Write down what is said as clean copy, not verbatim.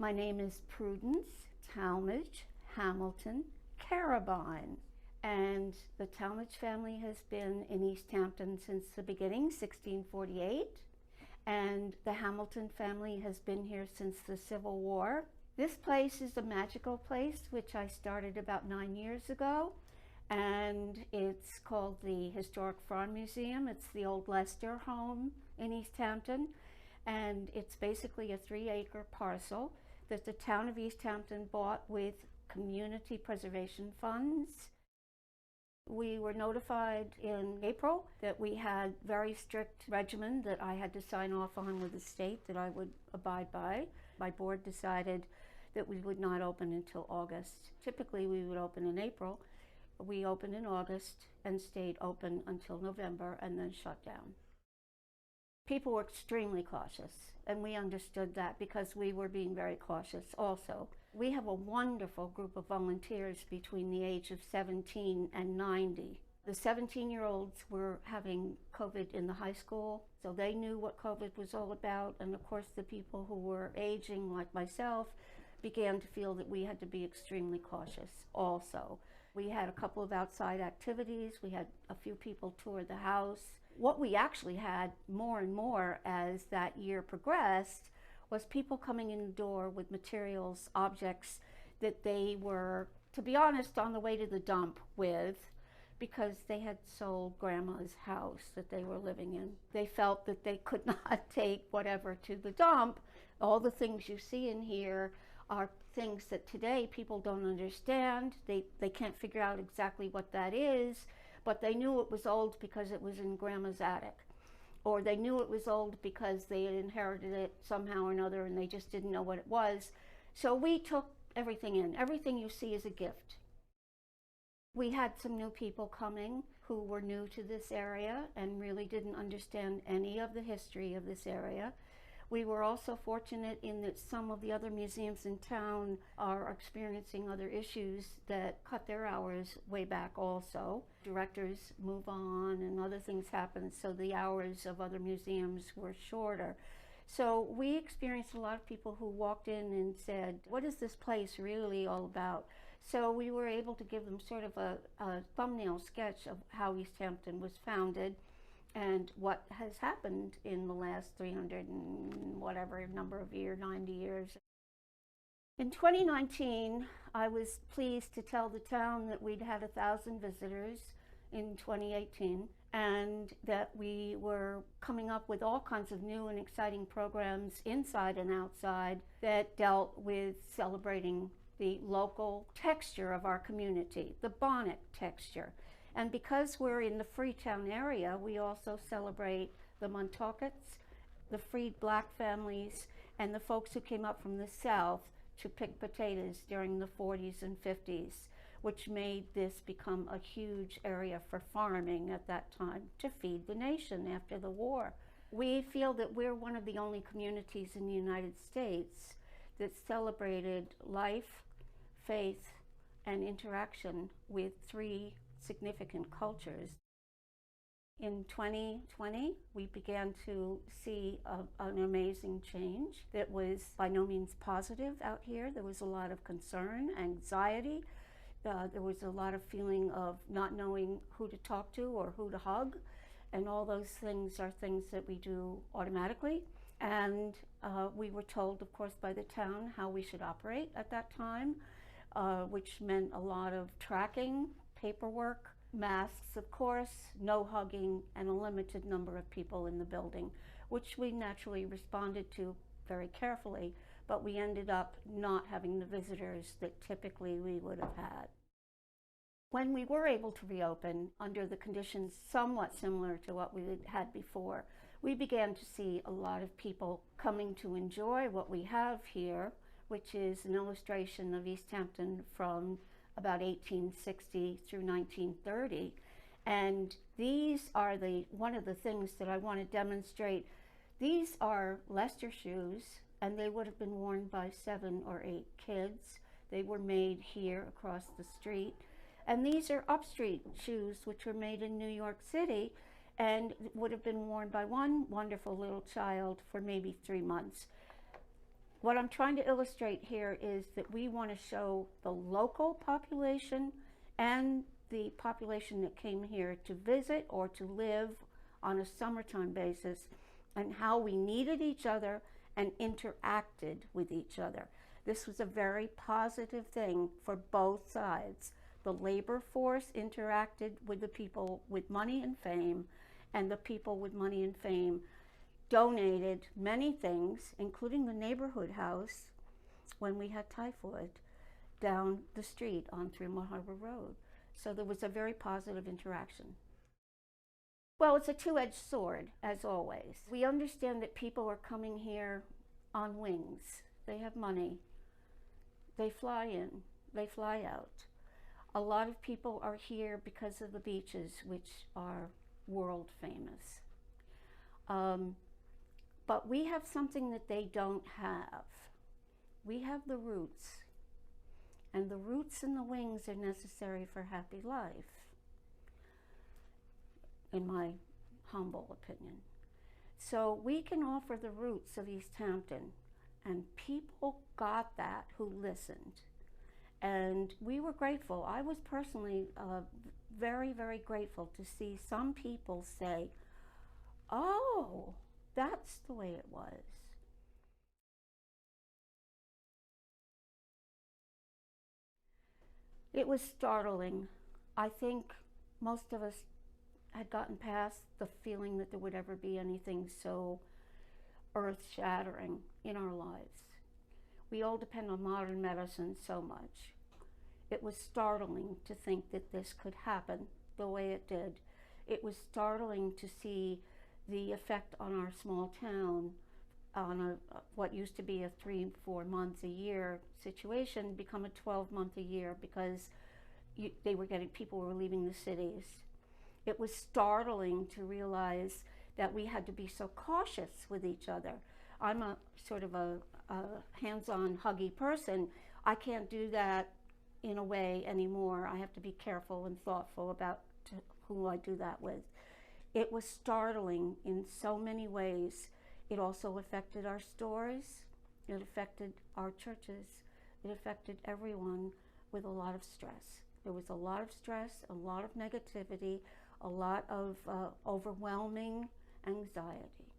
My name is Prudence, Talmadge, Hamilton, Carabine. And the Talmadge family has been in East Hampton since the beginning, 1648. And the Hamilton family has been here since the Civil War. This place is a magical place, which I started about 9 years ago. And it's called the Historic Farm Museum. It's the old Lester home in East Hampton. And it's basically a 3-acre parcel that the town of East Hampton bought with community preservation funds. We were notified in April that we had very strict regimen that I had to sign off on with the state that I would abide by. My board decided that we would not open until August. Typically we would open in April. We opened in August and stayed open until November and then shut down. People were extremely cautious, and we understood that because we were being very cautious also. We have a wonderful group of volunteers between the age of 17 and 90. The 17-year-olds were having COVID in the high school, so they knew what COVID was all about, and of course the people who were aging, like myself, began to feel that we had to be extremely cautious also. We had a couple of outside activities. We had a few people tour the house. What we actually had more and more as that year progressed was people coming in the door with materials, objects that they were, to be honest, on the way to the dump with, because they had sold grandma's house that they were living in. They felt that they could not take whatever to the dump. All the things you see in here are things that today people don't understand. They can't figure out exactly what that is, but they knew it was old because it was in grandma's attic. Or they knew it was old because they had inherited it somehow or another and they just didn't know what it was. So we took everything in. Everything you see is a gift. We had some new people coming who were new to this area and really didn't understand any of the history of this area. We were also fortunate in that some of the other museums in town are experiencing other issues that cut their hours way back also. Directors move on and other things happen, so the hours of other museums were shorter. So we experienced a lot of people who walked in and said, what is this place really all about? So we were able to give them sort of a thumbnail sketch of how East Hampton was founded and what has happened in the last 300 and whatever number of years, 90 years. In 2019, I was pleased to tell the town that we'd had 1,000 visitors in 2018 and that we were coming up with all kinds of new and exciting programs inside and outside that dealt with celebrating the local texture of our community, the bonnet texture. And because we're in the Freetown area, we also celebrate the Montaukets, the freed black families, and the folks who came up from the South to pick potatoes during the 40s and 50s, which made this become a huge area for farming at that time to feed the nation after the war. We feel that we're one of the only communities in the United States that celebrated life, faith, and interaction with 3 significant cultures. In 2020, we began to see an amazing change that was by no means positive out here. There was a lot of concern, anxiety. There was a lot of feeling of not knowing who to talk to or who to hug. And all those things are things that we do automatically. And we were told, of course, by the town how we should operate at that time, which meant a lot of tracking, paperwork, masks, of course, no hugging, and a limited number of people in the building, which we naturally responded to very carefully, but we ended up not having the visitors that typically we would have had. When we were able to reopen under the conditions somewhat similar to what we had before, we began to see a lot of people coming to enjoy what we have here, which is an illustration of East Hampton from about 1860 through 1930. And these are one of the things that I want to demonstrate. These are Leicester shoes, and they would have been worn by 7 or 8 kids. They were made here across the street. And these are Upstreet shoes, which were made in New York City and would have been worn by one wonderful little child for maybe 3 months. What I'm trying to illustrate here is that we want to show the local population and the population that came here to visit or to live on a summertime basis, and how we needed each other and interacted with each other. This was a very positive thing for both sides. The labor force interacted with the people with money and fame, and the people with money and fame donated many things, including the neighborhood house when we had typhoid down the street on Fremont Harbor Road. So there was a very positive interaction. Well, it's a two-edged sword, as always. We understand that people are coming here on wings. They have money. They fly in, they fly out. A lot of people are here because of the beaches, which are world famous. But we have something that they don't have. We have the roots. And the roots and the wings are necessary for happy life, in my humble opinion. So we can offer the roots of East Hampton, and people got that who listened. And we were grateful. I was personally very, very grateful to see some people say, oh, that's the way it was. It was startling. I think most of us had gotten past the feeling that there would ever be anything so earth-shattering in our lives. We all depend on modern medicine so much. It was startling to think that this could happen the way it did. It was startling to see the effect on our small town, on what used to be a 3-4 months a year situation become a 12-month a year, because people were leaving the cities. It was startling to realize that we had to be so cautious with each other. I'm a sort of a hands-on, huggy person. I can't do that in a way anymore. I have to be careful and thoughtful about who I do that with. It was startling in so many ways. It also affected our stores. It affected our churches. It affected everyone with a lot of stress. There was a lot of stress, a lot of negativity, a lot of overwhelming anxiety.